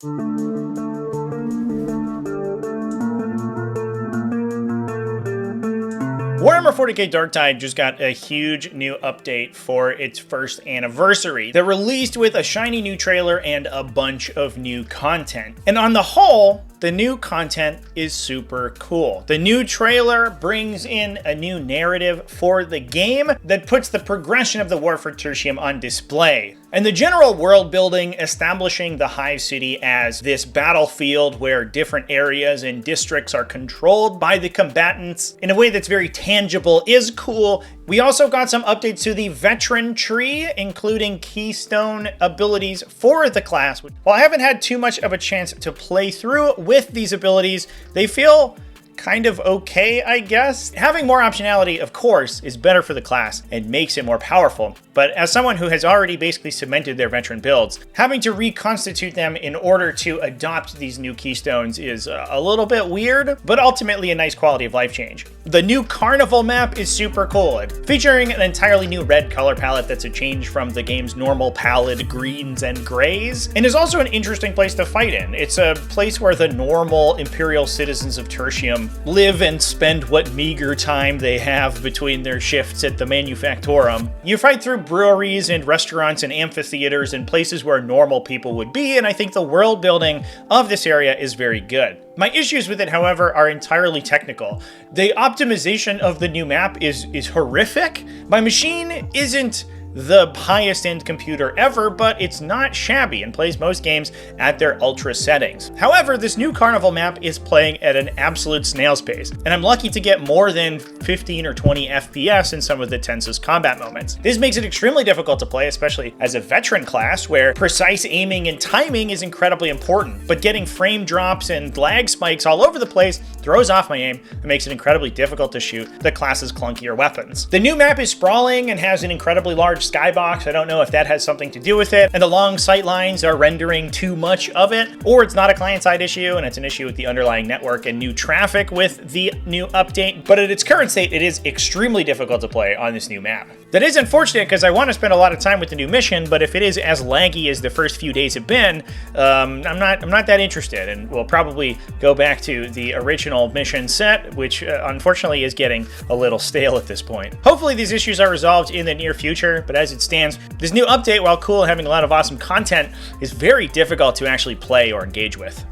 Warhammer 40k Darktide just got a huge new update for its first anniversary. They're released with a shiny new trailer and a bunch of new content. And on the whole, the new content is super cool. The new trailer brings in a new narrative for the game that puts the progression of the war for Tertium on display. And the general world building, establishing the Hive City as this battlefield where different areas and districts are controlled by the combatants in a way that's very tangible, is cool. We also got some updates to the veteran tree, including keystone abilities for the class. While I haven't had too much of a chance to play through with these abilities, they feel kind of okay, I guess. Having more optionality, of course, is better for the class and makes it more powerful. But as someone who has already basically cemented their veteran builds, having to reconstitute them in order to adopt these new keystones is a little bit weird, but ultimately a nice quality of life change. The new Carnival map is super cool, featuring an entirely new red color palette that's a change from the game's normal pallid greens and grays, and is also an interesting place to fight in. It's a place where the normal Imperial citizens of Tertium live and spend what meager time they have between their shifts at the Manufactorum. You fight through breweries and restaurants and amphitheaters and places where normal people would be, and I think the world building of this area is very good. My issues with it, however, are entirely technical. The optimization of the new map is horrific. My machine isn't the highest end computer ever, but it's not shabby and plays most games at their ultra settings. However, this new Carnival map is playing at an absolute snail's pace, and I'm lucky to get more than 15 or 20 FPS in some of the tensest combat moments. This makes it extremely difficult to play, especially as a veteran class where precise aiming and timing is incredibly important, but getting frame drops and lag spikes all over the place throws off my aim and makes it incredibly difficult to shoot the class's clunkier weapons. The new map is sprawling and has an incredibly large skybox. I don't know if that has something to do with it, and the long sight lines are rendering too much of it, or it's not a client-side issue and it's an issue with the underlying network and new traffic with the new update, but at its current state, it is extremely difficult to play on this new map. That is unfortunate because I want to spend a lot of time with the new mission, but if it is as laggy as the first few days have been, I'm not that interested, and we'll probably go back to the original mission set, which unfortunately is getting a little stale at this point. Hopefully these issues are resolved in the near future, but as it stands, this new update, while cool and having a lot of awesome content, is very difficult to actually play or engage with.